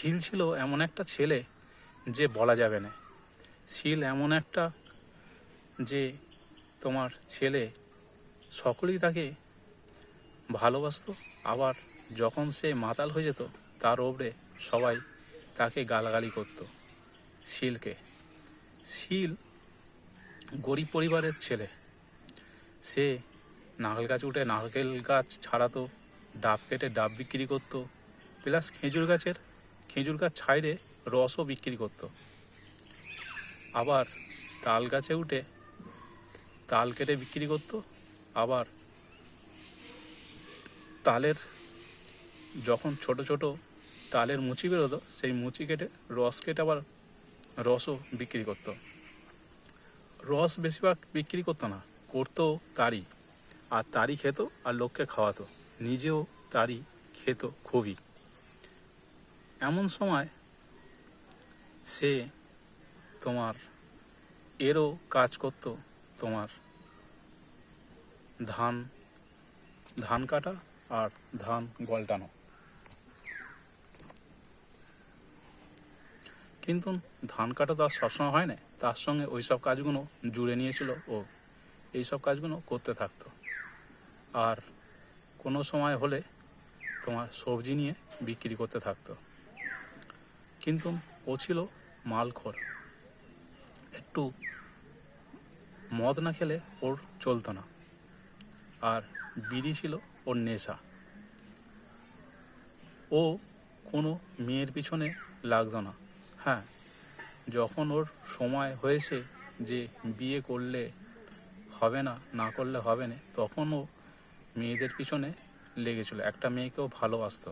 শীল ছিল এমন একটা ছেলে যে বলা যাবে না। শীল এমন একটা যে তোমার ছেলে, সকলেই তাকে ভালোবাসতো। আবার যখন সে মাতাল হয়ে যেত তার ওপরে সবাই তাকে গালাগালি করত। শীলকে, শীল গরিব পরিবারের ছেলে। সে নারকেল গাছ উঠে নারকেল গাছ ছাড়াতো, ডাব কেটে ডাব বিক্রি করতো, প্লাস খেজুর গাছ ছাইড়ে রসও বিক্রি করতো। আবার তাল গাছে উঠে তাল কেটে বিক্রি করতো। আবার তালের যখন ছোট ছোট তালের মুচি বেরোতো সেই মুচি কেটে রস কেটে আবার রসও বিক্রি করতো। রস বেশিরভাগ বিক্রি করতো না, করতো তারি, আর তারি খেত আর লোককে খাওয়াতো, নিজেও তারি খেত খুবই। এমন সময় সে তোমার এরও কাজ করতো, তোমার ধান কাটা আর ধান গলটানো। কিন্তু ধান কাটা তো আর সবসময় হয় না, তার সঙ্গে ওই সব কাজগুলো জুড়ে নিয়েছিল ও এইসব কাজগুলো করতে থাকতো। আর কোনো সময় হলে তোমার সবজি নিয়ে বিক্রি করতে থাকতো। কিন্তু ও ছিল মালখোর, একটু মদ না খেলে ওর চলতো না, আর বিড়ি ছিল ওর নেশা। ও কোনো মেয়ের পিছনে লাগতো না। হ্যাঁ, যখন ওর সময় হয়েছে যে বিয়ে করলে হবে না, না করলে হবে না, তখন ও মেয়েদের পিছনে লেগেছিল। একটা মেয়েকেও ভালোবাসতো।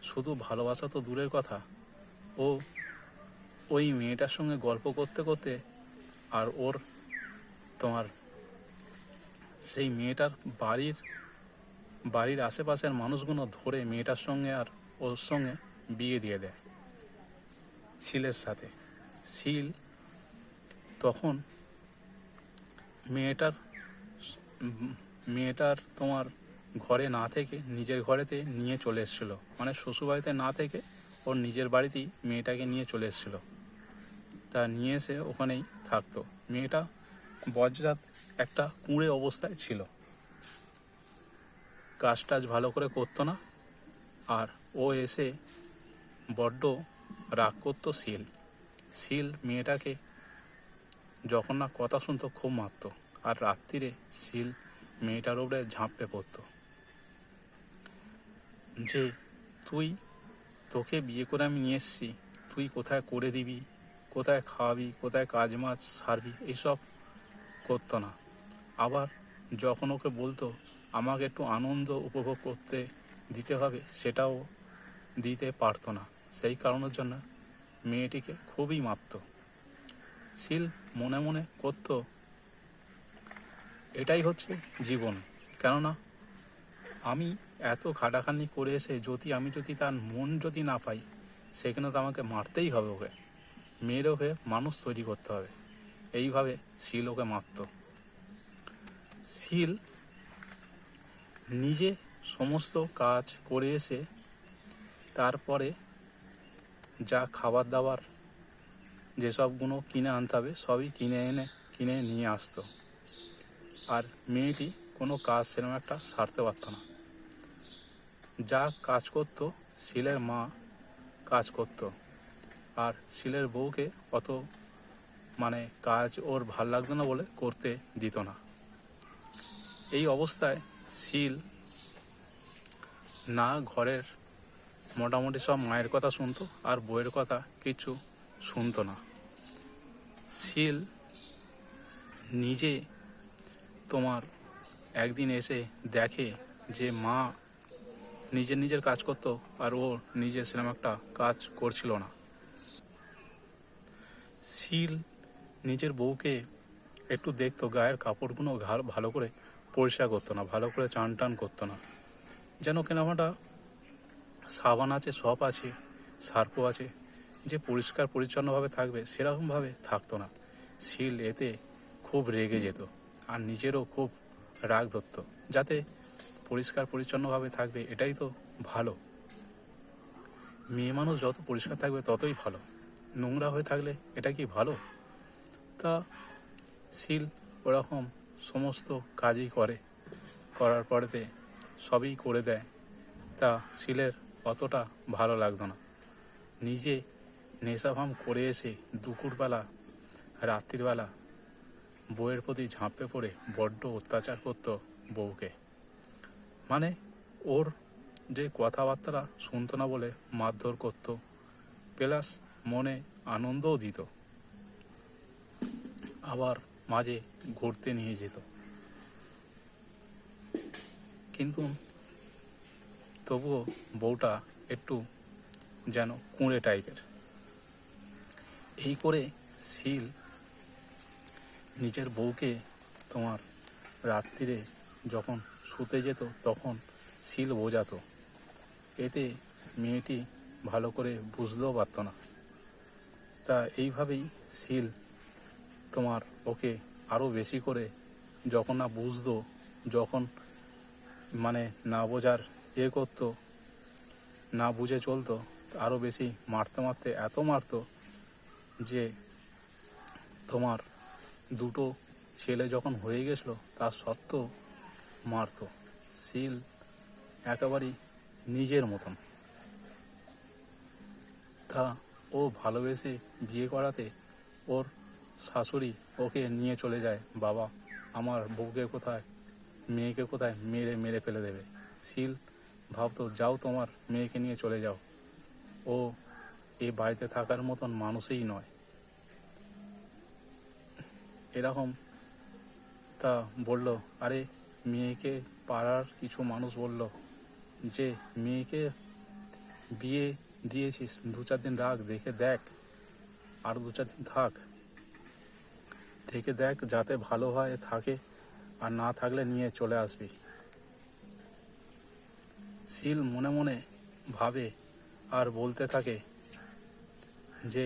শুধু ভালোবাসা তো দূরের কথা, ও ওই মেয়েটার সঙ্গে গল্প করতে করতে আর ওর তোমার সেই মেয়েটার বাড়ির আশেপাশের মানুষগুলো ধরে মেয়েটার সঙ্গে আর ওর সঙ্গে বিয়ে দিয়ে দেয় শীলের সাথে। শীল তখন মেয়েটার তোমার ঘরে না থেকে নিজের ঘরেতে নিয়ে চলে এসেছিলো, মানে শ্বশুরবাড়িতে না থেকে ওর নিজের বাড়িতেই মেয়েটাকে নিয়ে চলে এসেছিলো। তা নিয়ে এসে ওখানেই থাকতো। মেয়েটা বজ্জাত একটা কুঁড়ে অবস্থায় ছিল, কাজ টাজ ভালো করে করতো না। আর ও এসে বড্ড রাগ করতো শীল মেয়েটাকে যখন না কথা শুনতো খুব মারতো, আর রাত্রিরে শীল মেয়েটার উপরে ঝাঁপড়ে পড়তো যে তোকে বিয়ে করে আমি নিয়ে এসেছি, তুই কোথায় করে দিবি, কোথায় খাওয়াবি, কোথায় কাজ মাছ সারবি, এইসব করতো না। আবার যখন ওকে বলতো আমাকে একটু আনন্দ উপভোগ করতে দিতে হবে, সেটাও দিতে পারতো না। সেই কারণের জন্য মেয়েটিকে খুবই মারতো। শীল মনে মনে করতো এটাই হচ্ছে জীবন, কেননা আমি এত খাটাখাটনি করে এসে আমি যদি তার মন যদি না পাই, সেখানে তো আমাকে মারতেই হবে, ওকে মেয়ের ওকে মানুষ তৈরি করতে হবে। এইভাবে শীল ওকে মারত। শীল নিজে সমস্ত কাজ করে এসে তারপরে যা খাবার দাবার যেসবগুলো কিনে আনতে হবে সবই কিনে নিয়ে আসতো। আর মেয়েটি কোনো কাজ সেরকম একটা সারতে পারত না। যা কাজ করতো শীলের মা কাজ করতো, আর শীলের বউকে অত কাজ ওর ভাল লাগতো না বলে করতে দিত না। এই অবস্থায় শীল না ঘরের মোটামুটি সব মায়ের কথা শুনতো, আর বউয়ের কথা কিছু শুনতো না। শীল নিজে তোমার একদিন এসে দেখে যে মা নিজের কাজ করতো আর ও নিজে সেরকম একটা কাজ করছিল না। শীল নিজের বউকে একটু দেখতো, গায়ের কাপড়গুলো ভালো করে পরিষ্কার করতো না, ভালো করে চান টান করতো না, যেন কেনামাটা সাবান আছে, সব আছে, সার্ফও আছে, যে পরিষ্কার পরিচ্ছন্নভাবে থাকবে সেরকমভাবে থাকতো না। শীল এতে খুব রেগে যেত, আর নিজেরও খুব রাগ ধরত, যাতে পরিষ্কার পরিচ্ছন্নভাবে থাকবে এটাই তো ভালো। মেয়ে মানুষ যত পরিষ্কার থাকবে ততই ভালো, নোংরা হয়ে থাকলে এটা কি ভালো? তা শীল ওরকম সমস্ত কাজই করে, করার পরেতে সবই করে দেয়। তা শীলের অতটা ভালো লাগতো না। নিজে নেশাভাম করে এসে দুপুরবেলা রাত্রিবেলা বউয়ের প্রতি ঝাঁপে পড়ে বড্ড অত্যাচার করতো বউকে। মানে ওর যে কথাবার্তা শুনতো না বলে মারধর করতো, প্লাস মনে আনন্দও দিত, আবার মাঝে ঘুরতে নিয়ে যেত। কিন্তু তবুও বউটা একটু যেন কুঁড়ে টাইপের। এই করে শীল নিজের বউকে তোমার রাত্রিরে যখন শুতে যেত তখন শীল বোঝাতো। এতে মেয়েটি ভালো করে বুঝতেও পারত না। তা এইভাবেই শীল তোমার ওকে আরও বেশি করে, যখন না বুঝতো, যখন মানে না বোঝার করতো, না বুঝে চলতো, আরও বেশি মারতে মারতে এত মারতো যে তোমার দুটো ছেলে যখন হয়ে গেছিলো তার সত্ত্বেও মারতো। শীল একেবারেই নিজের মতন। তা ও ভালোবেসে বিয়ে করাতে ওর শাশুড়ি ওকে নিয়ে চলে যায়, বাবা আমার বউকে কোথায়, মেয়েকে কোথায় মেরে মেরে ফেলে দেবে। শীল ভাবতো, যাও তোমার মেয়েকে নিয়ে চলে যাও, ও এই বাড়িতে থাকার মতন মানুষই নয়। এরকম তা বলল, আরে মেয়েকে পাড়ার কিছু মানুষ বলল যে মেয়েকে বিয়ে দিয়েছিস, 2-4 দিন রাখ, দেখে দেখ, আর 2-4 দিন থাক, থেকে দেখ যাতে ভালো হয় থাকে, আর না থাকলে নিয়ে চলে আসবি। শীল মনে মনে ভাবে আর বলতে থাকে যে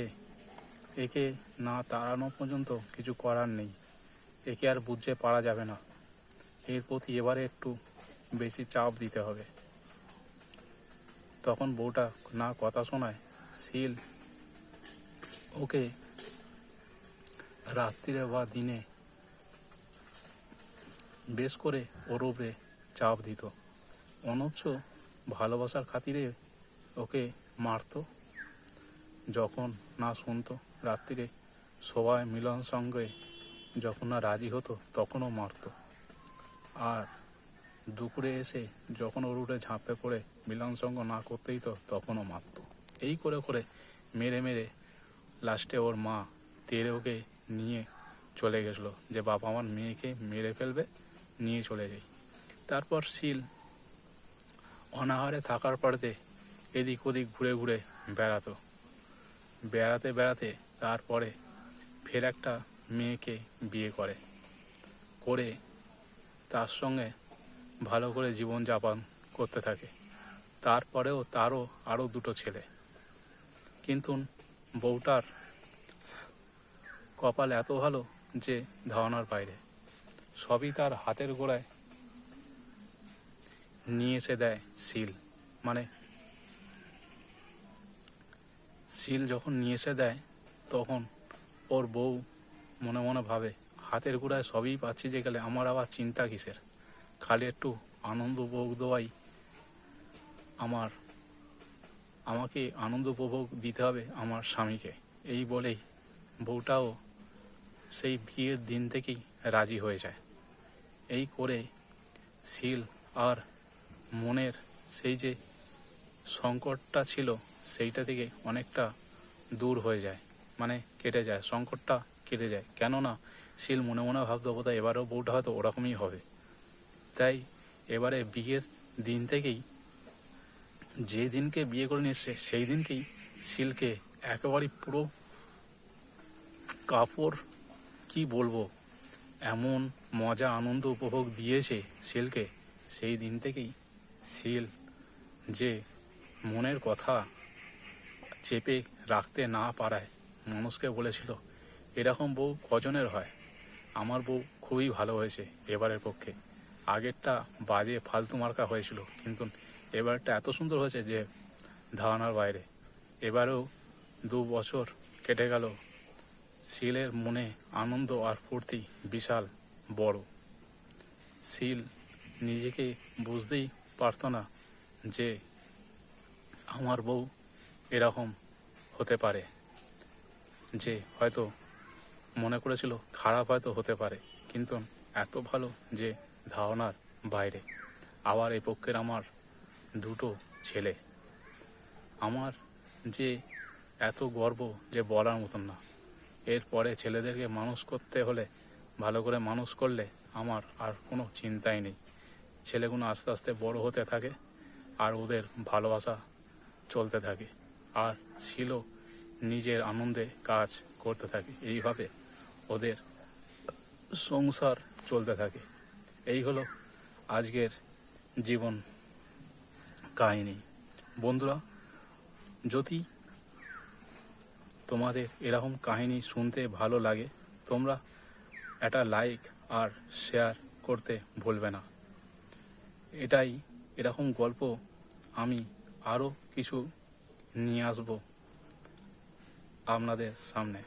একে না তাড়ানো পর্যন্ত কিছু করার নেই, একে আর বুঝে পারা যাবে না, এর প্রতি এবারে একটু বেশি চাপ দিতে হবে। তখন বউটা না কথা শোনায়, শীল ওকে রাত্রিরে বা দিনে বেশ করে ওর উপরে চাপ দিত। অনবশ্য ভালোবাসার খাতিরে ওকে মারতো। যখন না শুনতো, রাত্রিরে সবাই মিলন সঙ্গে যখন না রাজি হতো তখনও মারতো। আর দুপুরে এসে যখন ওর উঠে ঝাঁপে পড়ে মিলন সঙ্গ না করতেই তো তখনও মারতো। এই করে করে মেরে মেরে লাস্টে ওর মা তেরে ওকে নিয়ে চলে গেছিলো যে বাবা আমার মেয়েকে মেরে ফেলবে, নিয়ে চলে যাই। তারপর শীল অনাহারে থাকার পরেতে এদিক ওদিক ঘুরে ঘুরে বেড়াতো। বেড়াতে বেড়াতে তারপরে ফের একটা মেয়েকে বিয়ে করে তার সঙ্গে ভালো করে জীবনযাপন করতে থাকে। তারপরেও তারও আরও 2টো ছেলে। কিন্তু বউটার কপাল এত ভালো যে ধারণার বাইরে। সবই তার হাতের গোড়ায় নিয়ে এসে দেয় শীল। মানে শীল যখন নিয়ে এসে দেয় তখন ওর বউ মনে মনে ভাবে, হাতের গোড়ায় সবই পাচ্ছি যে গেলে আমার আবার চিন্তা কিসের, খালি একটু আনন্দ উপভোগ দেওয়াই আমাকে আনন্দ উপভোগ দিতে হবে আমার স্বামীকে। এই বলেই বউটাও সেই বিয়ের দিন থেকেই রাজি হয়ে যায়। এই করে শীল আর মনের সেই যে সংকটটা ছিল সেইটা থেকে অনেকটা দূর হয়ে যায়, মানে কেটে যায়, সংকটটা কেটে যায়। কেননা শীল মনে মনে ভাবতো বোধহয় এবারেও বউটা হয়তো ওরকমই হবে। তাই এবারে বিয়ের দিন থেকেই, যে দিনকে বিয়ে করে নিয়ে এসছে সেই দিনকেই শীলকে একেবারে পুরো কাপড়, কি বলবো, এমন মজা আনন্দ উপভোগ দিয়েছে শীলকে। সেই দিন থেকেই শীল যে মনের কথা চেপে রাখতে না পারায় মানুষকে বলেছিল, এরকম বউ কজনের হয়, আমার বউ খুবই ভালো হয়েছে এবারের পক্ষে, আগেরটা বাজে ফালতু মার্কা হয়েছিল, কিন্তু এবারটা এত সুন্দর হয়েছে যে ধারণার বাইরে। এবারেও 2 বছর কেটে গেল। শিলের মনে আনন্দ আর ফুর্তি বিশাল বড়। শিল নিজেকে বুঝতেই পারত না যে আমার বউ এরকম হতে পারে, যে হয়তো মনে করেছিল খারাপ হয়তো হতে পারে, কিন্তু এত ভালো যে ধারণার বাইরে। আবার এই পক্ষের আমার 2টো ছেলে। আমার যে এত গর্ব যে বলার মতন না। এরপরে ছেলেদেরকে মানুষ করতে হলে, ভালো করে মানুষ করলে আমার আর কোনো চিন্তাই নেই। ছেলেগুলো আস্তে আস্তে বড় হতে থাকে আর ওদের ভালোবাসা চলতে থাকে, আর শিলও নিজের আনন্দে কাজ করতে থাকে। এইভাবে ওদের সংসার চলতে থাকে। এই হলো আজকের জীবন কাহিনী। বন্ধুরা, যদি তোমাদের এরকম কাহিনী শুনতে ভালো লাগে, তোমরা একটা লাইক আর শেয়ার করতে ভুলবে না। এরকম গল্প আমি আরও কিছু নিয়ে আসবো আপনাদের সামনে।